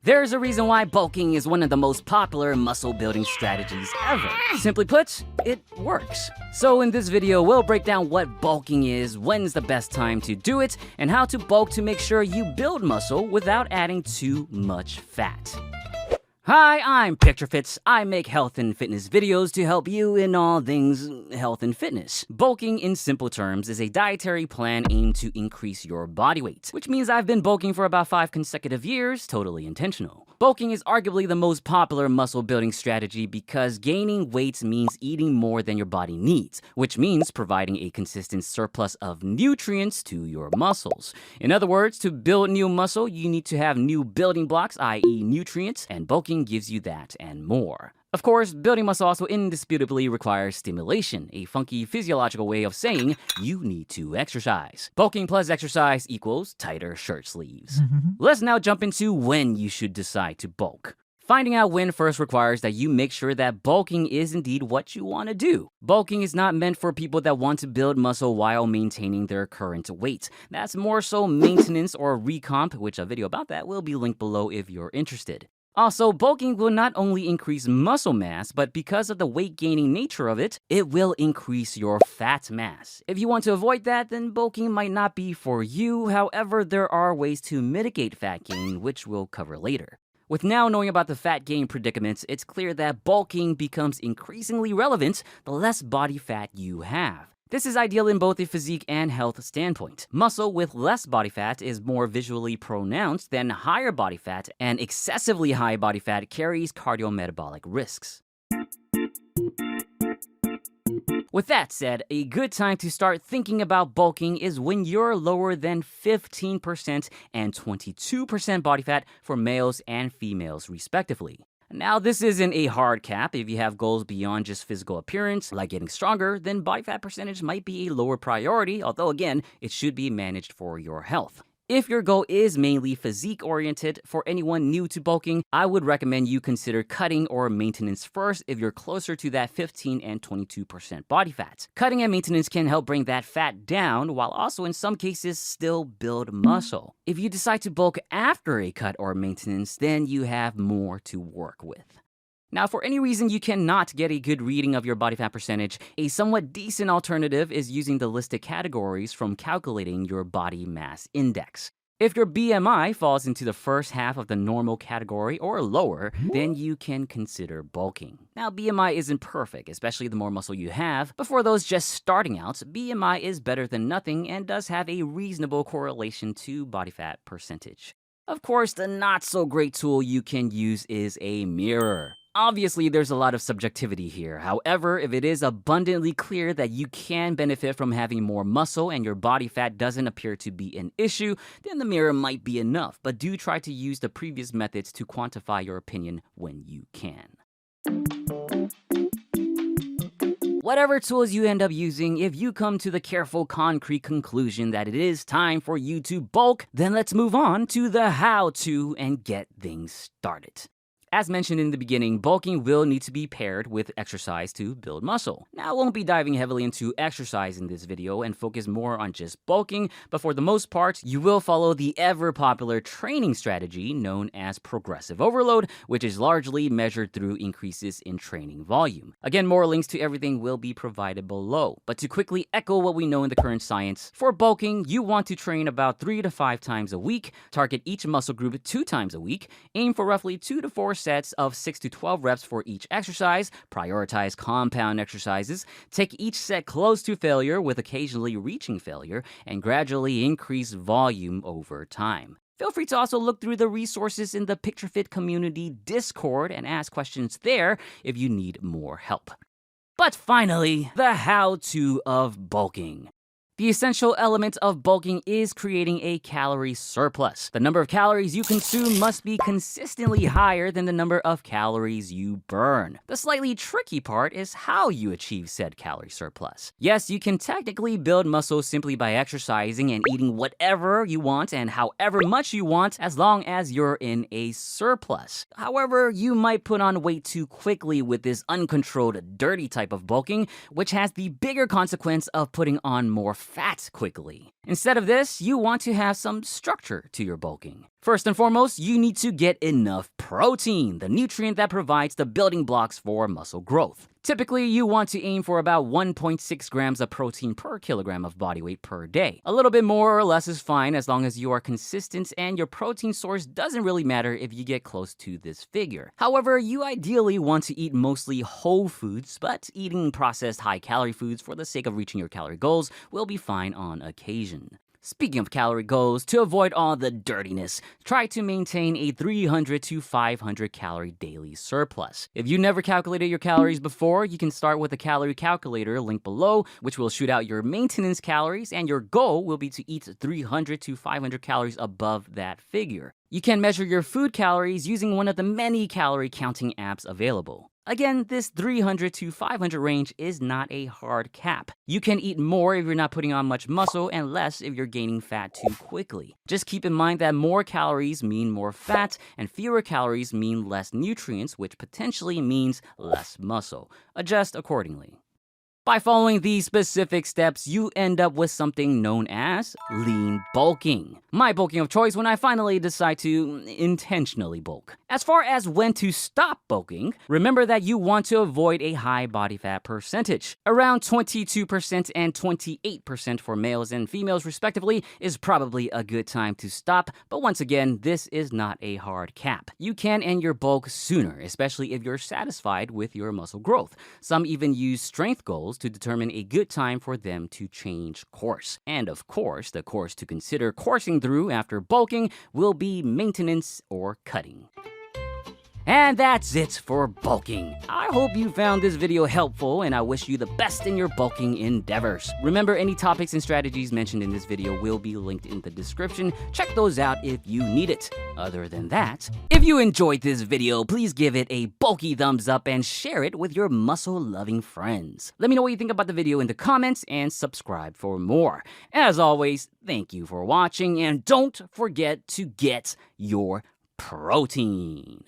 There's a reason why bulking is one of the most popular muscle building strategies ever. Simply put, it works. So in this video, we'll break down what bulking is, when's the best time to do it, and how to bulk to make sure you build muscle without adding too much fat. Hi, I'm Picturefit. I make health and fitness videos to help you in all things health and fitness. Bulking, in simple terms, is a dietary plan aimed to increase your body weight, which means I've been bulking for about 5 consecutive years, totally intentional. Bulking is arguably the most popular muscle building strategy because gaining weight means eating more than your body needs, which means providing a consistent surplus of nutrients to your muscles. In other words, to build new muscle, you need to have new building blocks, i.e. nutrients, and bulking gives you that and more. Of course, building muscle also indisputably requires stimulation, a funky physiological way of saying you need to exercise. Bulking plus exercise equals tighter shirt sleeves. Let's now jump into when you should decide to bulk. Finding out when first requires that you make sure that bulking is indeed what you want to do. Bulking is not meant for people that want to build muscle while maintaining their current weight. That's more so maintenance or recomp, which a video about that will be linked below if you're interested. Also, bulking will not only increase muscle mass, but because of the weight-gaining nature of it, it will increase your fat mass. If you want to avoid that, then bulking might not be for you. However, there are ways to mitigate fat gain, which we'll cover later. With now knowing about the fat gain predicaments, it's clear that bulking becomes increasingly relevant the less body fat you have. This is ideal in both a physique and health standpoint. Muscle with less body fat is more visually pronounced than higher body fat, and excessively high body fat carries cardiometabolic risks. With that said, a good time to start thinking about bulking is when you're lower than 15% and 22% body fat for males and females respectively. Now, this isn't a hard cap. If you have goals beyond just physical appearance, like getting stronger, then body fat percentage might be a lower priority, although again, it should be managed for your health. If your goal is mainly physique-oriented, for anyone new to bulking, I would recommend you consider cutting or maintenance first if you're closer to that 15 and 22% body fat. Cutting and maintenance can help bring that fat down, while also in some cases still build muscle. If you decide to bulk after a cut or maintenance, then you have more to work with. Now, for any reason you cannot get a good reading of your body fat percentage, a somewhat decent alternative is using the listed categories from calculating your body mass index. If your BMI falls into the first half of the normal category or lower, then you can consider bulking. Now, BMI isn't perfect, especially the more muscle you have, but for those just starting out, BMI is better than nothing and does have a reasonable correlation to body fat percentage. Of course, the not so great tool you can use is a mirror. Obviously, there's a lot of subjectivity here. However, if it is abundantly clear that you can benefit from having more muscle and your body fat doesn't appear to be an issue, then the mirror might be enough. But do try to use the previous methods to quantify your opinion when you can. Whatever tools you end up using, if you come to the careful, concrete conclusion that it is time for you to bulk, then let's move on to the how-to and get things started. As mentioned in the beginning, bulking will need to be paired with exercise to build muscle. Now, I won't be diving heavily into exercise in this video and focus more on just bulking, but for the most part, you will follow the ever-popular training strategy known as progressive overload, which is largely measured through increases in training volume. Again, more links to everything will be provided below. But to quickly echo what we know in the current science, for bulking, you want to train about 3 to 5 times a week, target each muscle group 2 times a week, aim for roughly 2 to 4 sets of 6 to 12 reps for each exercise, prioritize compound exercises, take each set close to failure with occasionally reaching failure, and gradually increase volume over time. Feel free to also look through the resources in the Picturefit community Discord and ask questions there if you need more help. But finally, the how-to of bulking. The essential element of bulking is creating a calorie surplus. The number of calories you consume must be consistently higher than the number of calories you burn. The slightly tricky part is how you achieve said calorie surplus. Yes, you can technically build muscle simply by exercising and eating whatever you want and however much you want as long as you're in a surplus. However, you might put on weight too quickly with this uncontrolled, dirty type of bulking, which has the bigger consequence of putting on more fat quickly. Instead of this, you want to have some structure to your bulking. First and foremost, you need to get enough protein, the nutrient that provides the building blocks for muscle growth. Typically, you want to aim for about 1.6 grams of protein per kilogram of body weight per day. A little bit more or less is fine as long as you are consistent and your protein source doesn't really matter if you get close to this figure. However, you ideally want to eat mostly whole foods, but eating processed high-calorie foods for the sake of reaching your calorie goals will be fine on occasion. Speaking of calorie goals, to avoid all the dirtiness, try to maintain a 300 to 500 calorie daily surplus. If you never calculated your calories before, you can start with a calorie calculator linked below, which will shoot out your maintenance calories, and your goal will be to eat 300 to 500 calories above that figure. You can measure your food calories using one of the many calorie counting apps available. Again, this 300 to 500 range is not a hard cap. You can eat more if you're not putting on much muscle and less if you're gaining fat too quickly. Just keep in mind that more calories mean more fat and fewer calories mean less nutrients, which potentially means less muscle. Adjust accordingly. By following these specific steps, you end up with something known as lean bulking. My bulking of choice when I finally decide to intentionally bulk. As far as when to stop bulking, remember that you want to avoid a high body fat percentage. Around 22% and 28% for males and females respectively is probably a good time to stop, but once again, this is not a hard cap. You can end your bulk sooner, especially if you're satisfied with your muscle growth. Some even use strength goals to determine a good time for them to change course. And of course, the course to consider coursing through after bulking will be maintenance or cutting. And that's it for bulking. I hope you found this video helpful and I wish you the best in your bulking endeavors. Remember, any topics and strategies mentioned in this video will be linked in the description. Check those out if you need it. Other than that, if you enjoyed this video, please give it a bulky thumbs up and share it with your muscle-loving friends. Let me know what you think about the video in the comments and subscribe for more. As always, thank you for watching and don't forget to get your protein.